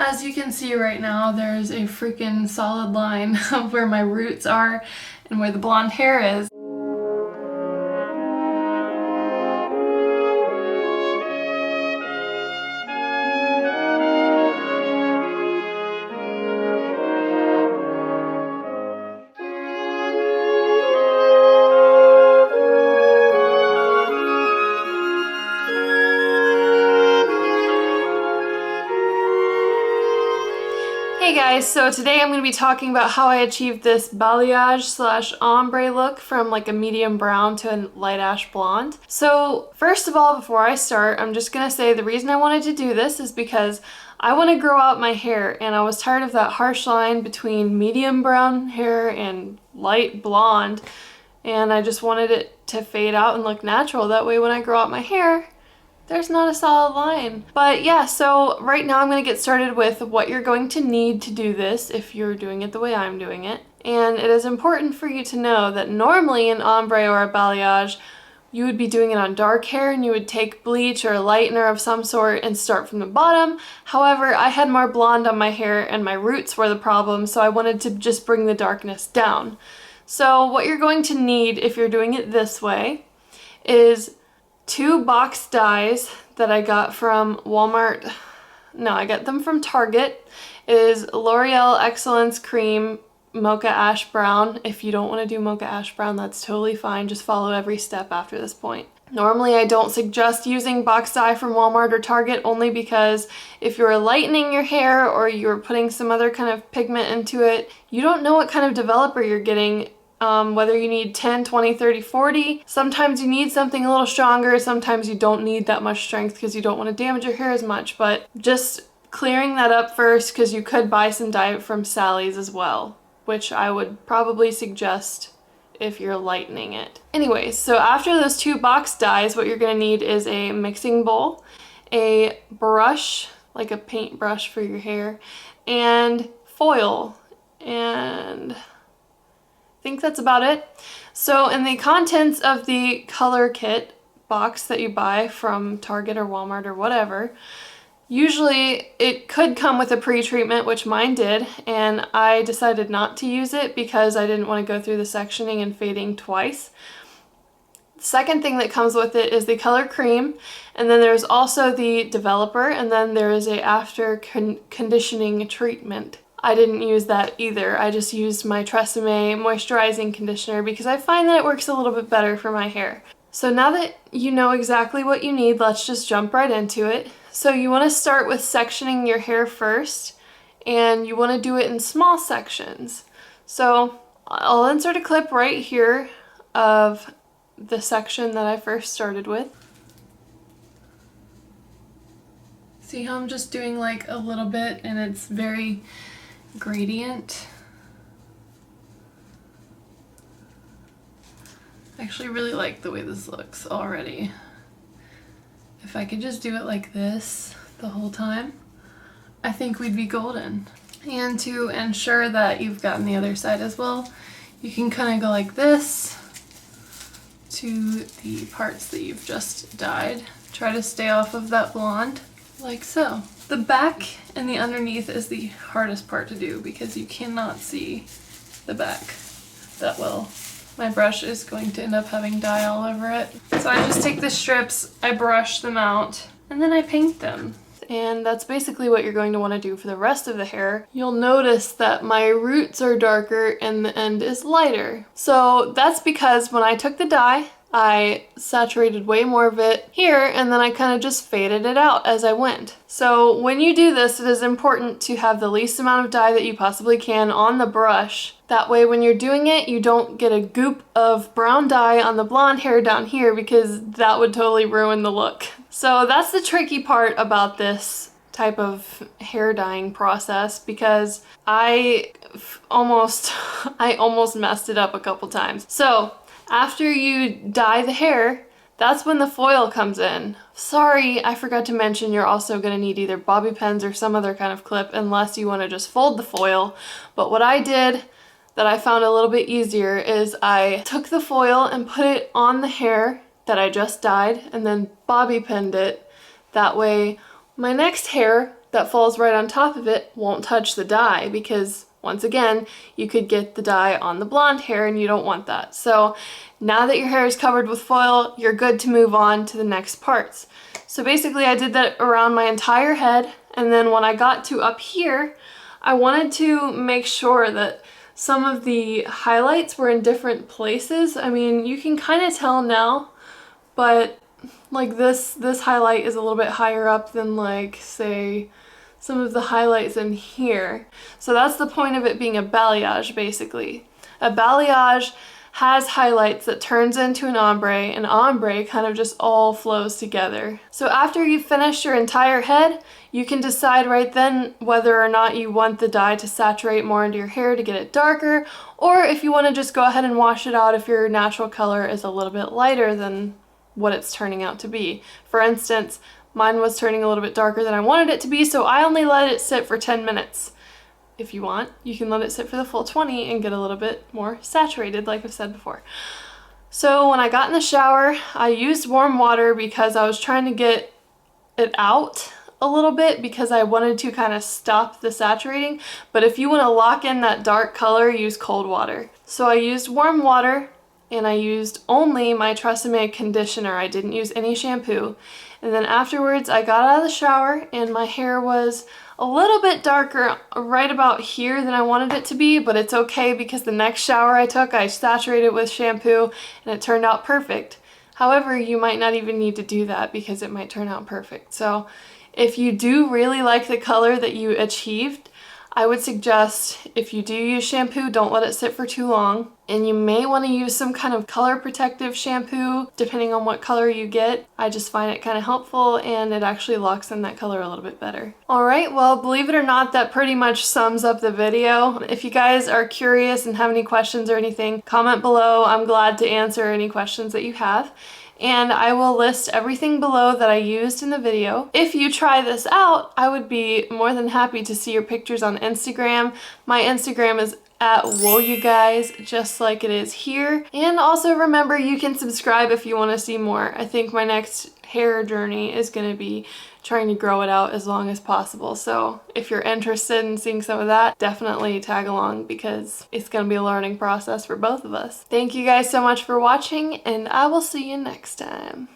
As you can see right now, there's a freaking solid line of where my roots are and where the blonde hair is. Hey guys, so today I'm going to be talking about how I achieved this balayage slash ombre look from like a medium brown to a light ash blonde. So first of all, before I start, I'm just going to say the reason I wanted to do this is because I want to grow out my hair and I was tired of that harsh line between medium brown hair and light blonde, and I just wanted it to fade out and look natural. That way when I grow out my hair, there's not a solid line. But yeah, so right now I'm going to get started with what you're going to need to do this if you're doing it the way I'm doing it. And it is important for you to know that normally an ombre or a balayage, you would be doing it on dark hair and you would take bleach or a lightener of some sort and start from the bottom. However, I had more blonde on my hair and my roots were the problem, so I wanted to just bring the darkness down. So what you're going to need if you're doing it this way is 2 box dyes that I got from Walmart. No, I got them from Target. It is L'Oréal Excellence Creme Mocha Ash Brown. If you don't want to do Mocha Ash Brown, that's totally fine. Just follow every step after this point. Normally I don't suggest using box dye from Walmart or Target only because if you're lightening your hair or you're putting some other kind of pigment into it, you don't know what kind of developer you're getting. Whether you need 10, 20, 30, 40. Sometimes you need something a little stronger, sometimes you don't need that much strength because you don't want to damage your hair as much, but just clearing that up first because you could buy some dye from Sally's as well, which I would probably suggest if you're lightening it. Anyways, so after those 2 box dyes, what you're going to need is a mixing bowl, a brush, like a paint brush for your hair, and foil, and I think that's about it. So in the contents of the color kit box that you buy from Target or Walmart or whatever, usually it could come with a pre-treatment, which mine did, and I decided not to use it because I didn't want to go through the sectioning and fading twice. The second thing that comes with it is the color cream, and then there's also the developer, and then there is a after conditioning treatment. I didn't use that either. I just used my TRESemme moisturizing conditioner because I find that it works a little bit better for my hair. So now that you know exactly what you need, let's just jump right into it. So you want to start with sectioning your hair first, and you want to do it in small sections. So I'll insert a clip right here of the section that I first started with. See how I'm just doing like a little bit and it's very gradient. I actually really like the way this looks already. If I could just do it like this the whole time, I think we'd be golden. And to ensure that you've gotten the other side as well, you can kind of go like this to the parts that you've just dyed. Try to stay off of that blonde, like so. The back and the underneath is the hardest part to do because you cannot see the back that well. My brush is going to end up having dye all over it. So I just take the strips, I brush them out, and then I paint them. And that's basically what you're going to want to do for the rest of the hair. You'll notice that my roots are darker and the end is lighter. So that's because when I took the dye, I saturated way more of it here, and then I kind of just faded it out as I went. So when you do this, it is important to have the least amount of dye that you possibly can on the brush. That way when you're doing it, you don't get a goop of brown dye on the blonde hair down here because that would totally ruin the look. So that's the tricky part about this type of hair dyeing process because I almost messed it up a couple times. So after you dye the hair, that's when the foil comes in. Sorry, I forgot to mention you're also going to need either bobby pins or some other kind of clip unless you want to just fold the foil. But what I did that I found a little bit easier is I took the foil and put it on the hair that I just dyed and then bobby pinned it. That way my next hair that falls right on top of it won't touch the dye, because once again, you could get the dye on the blonde hair and you don't want that. So now that your hair is covered with foil, you're good to move on to the next parts. So basically I did that around my entire head, and then when I got to up here, I wanted to make sure that some of the highlights were in different places. I mean, you can kind of tell now, but like this highlight is a little bit higher up than, like, say, some of the highlights in here. So that's the point of it being a balayage, basically. A balayage has highlights that turns into an ombre, and ombre kind of just all flows together. So after you've finished your entire head, you can decide right then whether or not you want the dye to saturate more into your hair to get it darker, or if you want to just go ahead and wash it out if your natural color is a little bit lighter than what it's turning out to be. For instance, mine was turning a little bit darker than I wanted it to be, so I only let it sit for 10 minutes. If you want, you can let it sit for the full 20 and get a little bit more saturated, like I've said before. So when I got in the shower, I used warm water because I was trying to get it out a little bit, because I wanted to kind of stop the saturating. But if you want to lock in that dark color, use cold water. So I used warm water, and I used only my TRESemme conditioner. I didn't use any shampoo. And then afterwards I got out of the shower and my hair was a little bit darker right about here than I wanted it to be, but it's okay because the next shower I took, I saturated with shampoo and it turned out perfect. However, you might not even need to do that because it might turn out perfect. So if you do really like the color that you achieved, I would suggest, if you do use shampoo, don't let it sit for too long. And you may want to use some kind of color protective shampoo, depending on what color you get. I just find it kind of helpful, and it actually locks in that color a little bit better. Alright, well, believe it or not, that pretty much sums up the video. If you guys are curious and have any questions or anything, comment below. I'm glad to answer any questions that you have. And I will list everything below that I used in the video. If you try this out, I would be more than happy to see your pictures on Instagram. My Instagram is @WhoaYouGuys, just like it is here. And also remember, you can subscribe if you want to see more. I think my next hair journey is going to be trying to grow it out as long as possible. So if you're interested in seeing some of that, definitely tag along because it's going to be a learning process for both of us. Thank you guys so much for watching, and I will see you next time.